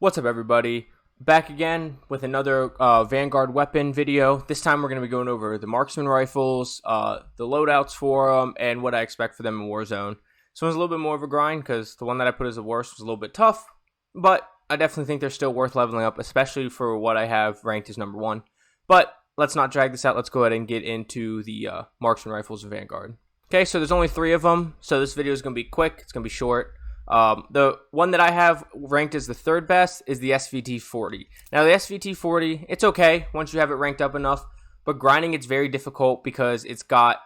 What's up, everybody? Back again with another Vanguard weapon video. This time we're going to be going over the Marksman Rifles, the loadouts for them, and what I expect for them in Warzone. This one's a little bit more of a grind because the one that I put as the worst was a little bit tough, but I definitely think they're still worth leveling up, especially for what I have ranked as number 1. But let's not drag this out. Let's go ahead and get into the Marksman Rifles of Vanguard. Okay, so there's only 3 of them, so this video is going to be quick. It's going to be short. The one that I have ranked as the 3rd best is the SVT-40. Now, the SVT-40, it's okay once you have it ranked up enough, but grinding it's very difficult because it's got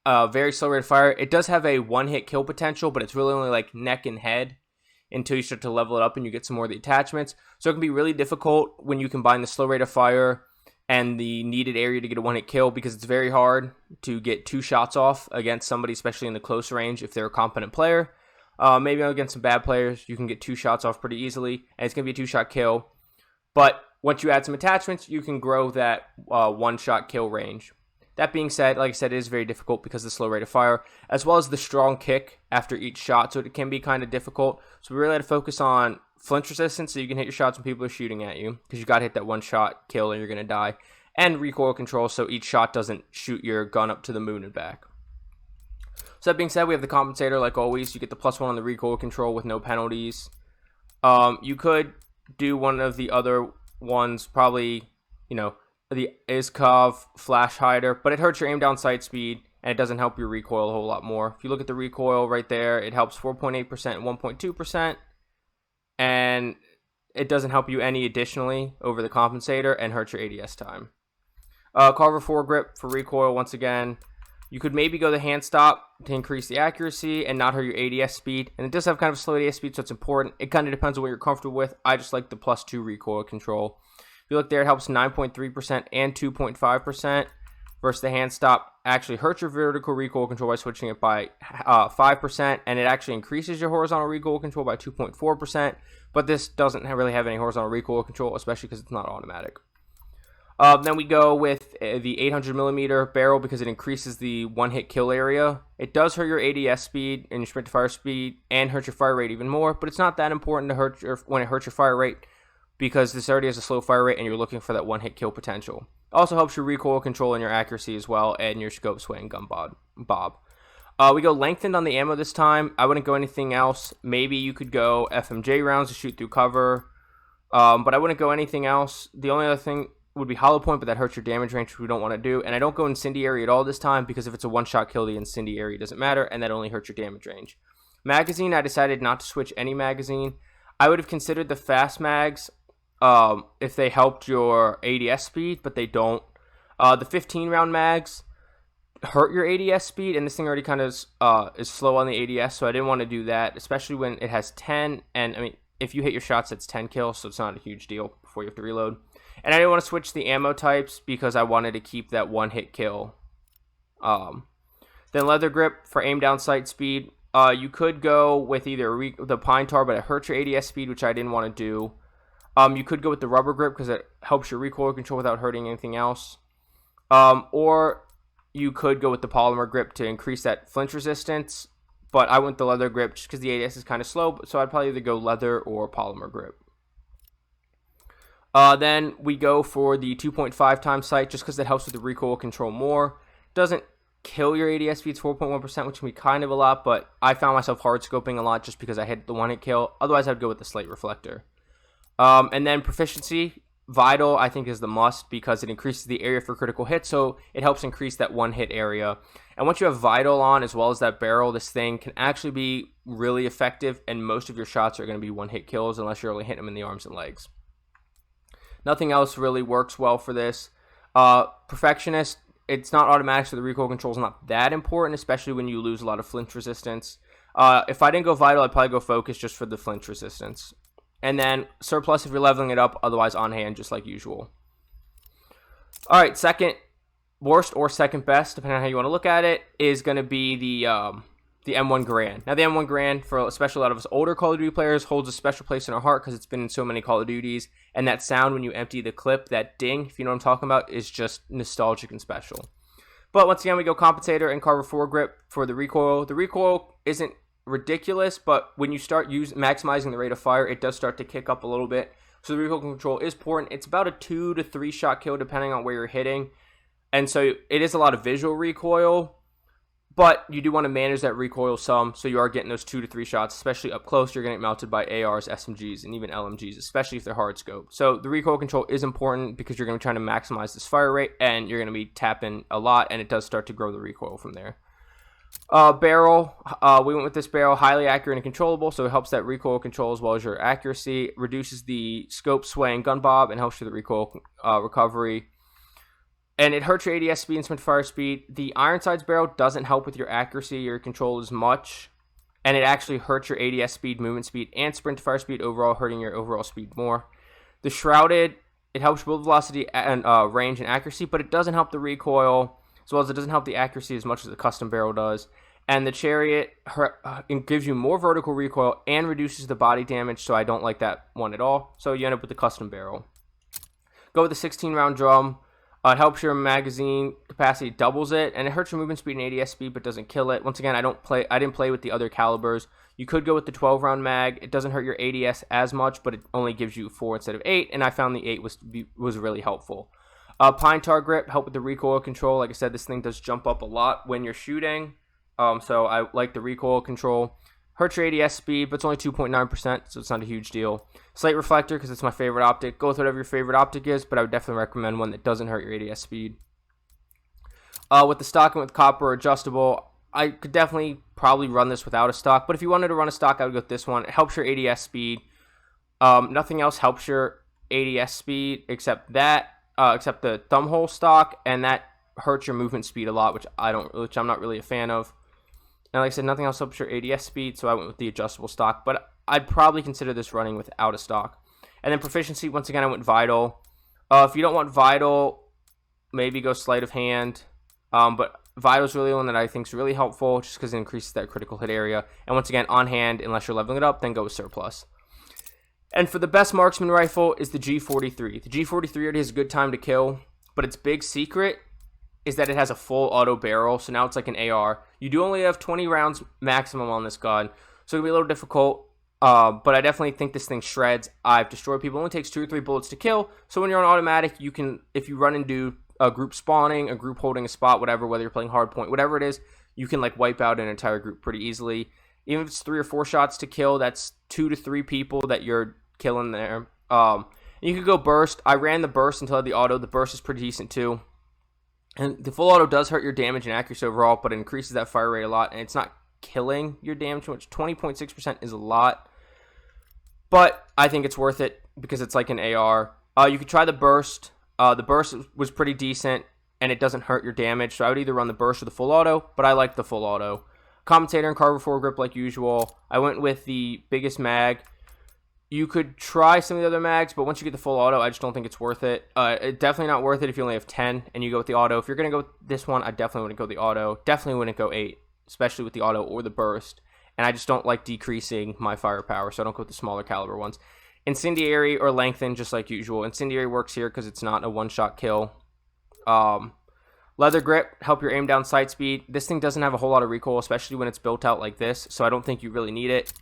a very slow rate of fire. It does have a one-hit kill potential, but it's really only like neck and head until you start to level it up and you get some more of the attachments. So it can be really difficult when you combine the slow rate of fire and the needed area to get a one-hit kill, because it's very hard to get 2 shots off against somebody, especially in the close range if they're a competent player. Maybe against some bad players, you can get 2 shots off pretty easily, and it's going to be a 2-shot kill. But once you add some attachments, you can grow that 1-shot kill range. That being said, like I said, it is very difficult because of the slow rate of fire, as well as the strong kick after each shot, so it can be kind of difficult. So we really had to focus on flinch resistance, so you can hit your shots when people are shooting at you, because you got to hit that 1-shot kill and you're going to die. And recoil control, so each shot doesn't shoot your gun up to the moon and back. So that being said, we have the compensator like always. You get the +1 on the recoil control with no penalties. You could do one of the other ones, probably, the ISCOV flash hider, but it hurts your aim down sight speed and it doesn't help your recoil a whole lot more. If you look at the recoil right there, it helps 4.8% and 1.2%, and it doesn't help you any additionally over the compensator and hurts your ADS time. Carver foregrip for recoil once again. You could maybe go the hand stop to increase the accuracy and not hurt your ADS speed. And it does have kind of a slow ADS speed, so it's important. It kind of depends on what you're comfortable with. I just like the +2 recoil control. If you look there, it helps 9.3% and 2.5%, versus the hand stop actually hurts your vertical recoil control by switching it by 5%, and it actually increases your horizontal recoil control by 2.4%. But this doesn't really have any horizontal recoil control, especially because it's not automatic. Then we go with the 800mm barrel because it increases the one-hit kill area. It does hurt your ADS speed and your sprint to fire speed and hurt your fire rate even more, but it's not that important to hurt when it hurts your fire rate, because this already has a slow fire rate and you're looking for that one-hit kill potential. It also helps your recoil control and your accuracy as well, and your scope sway and gun bob. We go lengthened on the ammo this time. I wouldn't go anything else. Maybe you could go FMJ rounds to shoot through cover, but I wouldn't go anything else. The only other thing would be hollow point, but that hurts your damage range, which we don't want to do. And I don't go incendiary at all this time, because if it's a 1-shot kill, the incendiary doesn't matter, and that only hurts your damage range. Magazine, I decided not to switch any magazine. I would have considered the fast mags if they helped your ADS speed, but they don't. The 15-round mags hurt your ADS speed, and this thing already kind of is slow on the ADS, so I didn't want to do that, especially when it has 10. And I mean, if you hit your shots, it's 10 kills, so it's not a huge deal before you have to reload. And I didn't want to switch the ammo types because I wanted to keep that one-hit kill. Then leather grip for aim down sight speed. You could go with either the pine tar, but it hurts your ADS speed, which I didn't want to do. You could go with the rubber grip because it helps your recoil control without hurting anything else. Or you could go with the polymer grip to increase that flinch resistance. But I went the leather grip just because the ADS is kind of slow, so I'd probably either go leather or polymer grip. Then we go for the 2.5 times sight just because it helps with the recoil control more. Doesn't kill your ADS speeds 4.1%, which can be kind of a lot, but I found myself hard scoping a lot just because I hit the one-hit kill. Otherwise, I'd go with the slate reflector. And then proficiency, vital, I think is the must because it increases the area for critical hits, so it helps increase that one-hit area. And once you have vital on as well as that barrel, this thing can actually be really effective, and most of your shots are going to be one-hit kills unless you're only hitting them in the arms and legs. Nothing else really works well for this. Perfectionist, it's not automatic, so the recoil control is not that important, especially when you lose a lot of flinch resistance. If I didn't go vital, I'd probably go focus just for the flinch resistance. And then surplus if you're leveling it up, otherwise on hand, just like usual. All right, second worst or second best, depending on how you want to look at it, is going to be the M1 Garand. Now, the M1 Garand, for especially a lot of us older Call of Duty players, holds a special place in our heart because it's been in so many Call of Duties. And that sound when you empty the clip, that ding, if you know what I'm talking about, is just nostalgic and special. But once again, we go compensator and Carver foregrip for the recoil. The recoil isn't ridiculous, but when you start maximizing the rate of fire, it does start to kick up a little bit. So the recoil control is important. It's about a 2 to 3 shot kill depending on where you're hitting. And so it is a lot of visual recoil, but you do want to manage that recoil some, so you are getting those 2 to 3 shots, especially up close. You're getting melted by ARs, SMGs, and even LMGs, especially if they're hard scoped. So the recoil control is important because you're going to be trying to maximize this fire rate, and you're going to be tapping a lot, and it does start to grow the recoil from there. Barrel, we went with this barrel, highly accurate and controllable, so it helps that recoil control as well as your accuracy, reduces the scope, sway, and gun bob, and helps with the recoil recovery. And it hurts your ADS speed and sprint fire speed. The Iron Sights barrel doesn't help with your accuracy, your control as much, and it actually hurts your ADS speed, movement speed, and sprint fire speed overall, hurting your overall speed more. The Shrouded, it helps build velocity and range and accuracy, but it doesn't help the recoil, as well as it doesn't help the accuracy as much as the custom barrel does. And the Chariot, it gives you more vertical recoil and reduces the body damage, so I don't like that one at all. So you end up with the custom barrel. Go with the 16-round drum. It helps your magazine capacity, doubles it, and it hurts your movement speed and ADS speed, but doesn't kill it. Once again, I didn't play with the other calibers. You could go with the 12-round mag. It doesn't hurt your ADS as much, but it only gives you 4 instead of 8, and I found the 8 was really helpful. Pine Tar Grip, help with the recoil control. Like I said, this thing does jump up a lot when you're shooting, so I like the recoil control. Hurts your ADS speed, but it's only 2.9%, so it's not a huge deal. Slate Reflector, because it's my favorite optic. Go with whatever your favorite optic is, but I would definitely recommend one that doesn't hurt your ADS speed. With the stock and with copper adjustable, I could definitely probably run this without a stock, but if you wanted to run a stock, I would go with this one. It helps your ADS speed. Nothing else helps your ADS speed except that, except the thumbhole stock, and that hurts your movement speed a lot, which I'm not really a fan of. And like I said, nothing else helps your ADS speed, so I went with the adjustable stock. But I'd probably consider this running without a stock. And then proficiency, once again, I went Vital. If you don't want Vital, maybe go Sleight of Hand. But Vital is really one that I think is really helpful, just because it increases that critical hit area. And once again, on hand, unless you're leveling it up, then go with Surplus. And for the best marksman rifle is the G43. The G43 already has a good time to kill, but its big secret is that it has a full auto barrel, so now it's like an AR. You do only have 20 rounds maximum on this gun, so it'll be a little difficult, but I definitely think this thing shreds. I've destroyed people. It only takes 2 or 3 bullets to kill, so when you're on automatic, you can, if you run into a group spawning, a group holding a spot, whatever, whether you're playing hardpoint, whatever it is, you can like wipe out an entire group pretty easily. Even if it's 3 or 4 shots to kill, that's 2 to 3 people that you're killing there. You could go burst. I ran the burst until I had the auto. The burst is pretty decent too. And the full auto does hurt your damage and accuracy overall, but it increases that fire rate a lot, and it's not killing your damage, which 20.6% is a lot. But I think it's worth it because it's like an AR. You could try the burst. The burst was pretty decent, and it doesn't hurt your damage, so I would either run the burst or the full auto, but I like the full auto. Commentator and Carver foregrip like usual. I went with the biggest mag. You could try some of the other mags, but once you get the full auto, I just don't think it's worth it. It's definitely not worth it if you only have 10 and you go with the auto. If you're going to go with this one, I definitely wouldn't go the auto. Definitely wouldn't go 8, especially with the auto or the burst. And I just don't like decreasing my firepower, so I don't go with the smaller caliber ones. Incendiary or Lengthen, just like usual. Incendiary works here because it's not a one-shot kill. Leather Grip, help your aim down sight speed. This thing doesn't have a whole lot of recoil, especially when it's built out like this, so I don't think you really need it.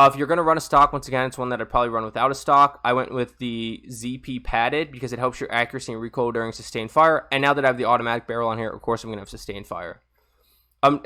If you're going to run a stock, once again, it's one that I'd probably run without a stock. I went with the ZP Padded because it helps your accuracy and recoil during sustained fire. And now that I have the automatic barrel on here, of course, I'm going to have sustained fire. And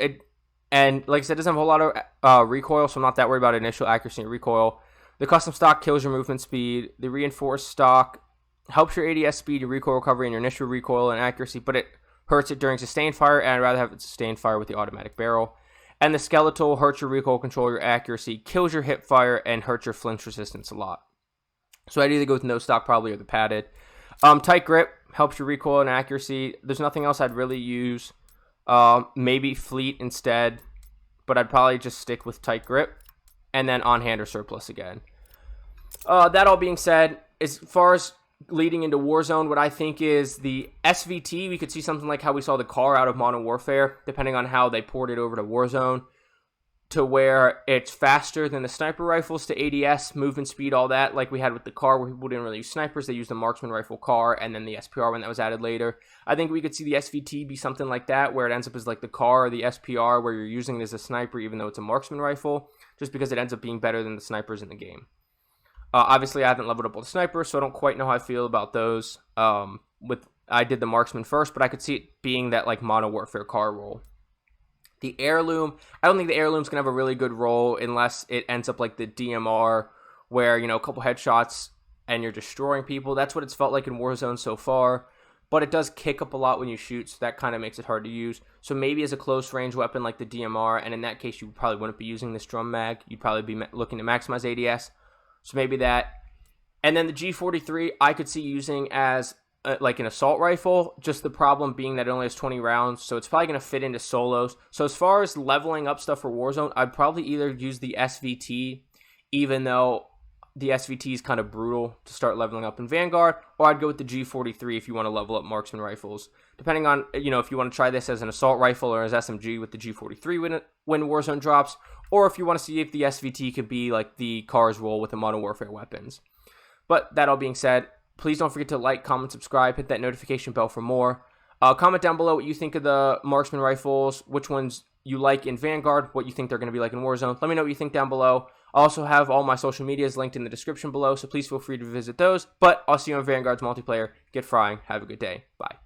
like I said, it doesn't have a whole lot of recoil, so I'm not that worried about initial accuracy and recoil. The custom stock kills your movement speed. The reinforced stock helps your ADS speed, your recoil recovery, and your initial recoil and accuracy, but it hurts it during sustained fire, and I'd rather have it sustained fire with the automatic barrel. And the skeletal hurts your recoil control, your accuracy, kills your hip fire, and hurts your flinch resistance a lot. So I'd either go with no stock probably or the padded. Tight grip helps your recoil and accuracy. There's nothing else I'd really use. Maybe fleet instead, but I'd probably just stick with tight grip. And then on hand or surplus again. That all being said, as far as leading into Warzone, what I think is the SVT, we could see something like how we saw the car out of Modern Warfare, depending on how they poured it over to Warzone. to where it's faster than the sniper rifles to ADS, movement speed, all that, like we had with the car where people didn't really use snipers. They used the marksman rifle car and then the SPR when that was added later. I think we could see the SVT be something like that, where it ends up as like the car or the SPR where you're using it as a sniper even though it's a marksman rifle, just because it ends up being better than the snipers in the game. Obviously, I haven't leveled up all the snipers, so I don't quite know how I feel about those. I did the marksman first, but I could see it being that like mono warfare car role. The heirloom, I don't think the heirloom's going to have a really good role unless it ends up like the DMR where, you know, a couple headshots and you're destroying people. That's what it's felt like in Warzone so far. But it does kick up a lot when you shoot, so that kind of makes it hard to use. So maybe as a close range weapon like the DMR, and in that case you probably wouldn't be using this drum mag. You'd probably be looking to maximize ADS. So maybe that. And then the G43 I could see using as like an assault rifle, just the problem being that it only has 20 rounds, so it's probably going to fit into solos. So as far as leveling up stuff for Warzone, I'd probably either use the SVT, even though the SVT is kind of brutal to start leveling up in Vanguard, or I'd go with the G43 if you want to level up marksman rifles. Depending on, you know, if you want to try this as an assault rifle or as SMG with the G43 when Warzone drops, or if you want to see if the SVT could be like the car's role with the mono warfare weapons. But that all being said, please don't forget to like, comment, subscribe, hit that notification bell for more. Comment down below what you think of the marksman rifles, which ones you like in Vanguard, what you think they're going to be like in Warzone. Let me know what you think down below. I also have all my social medias linked in the description below, so please feel free to visit those. But I'll see you on Vanguard's multiplayer. Get frying. Have a good day. Bye.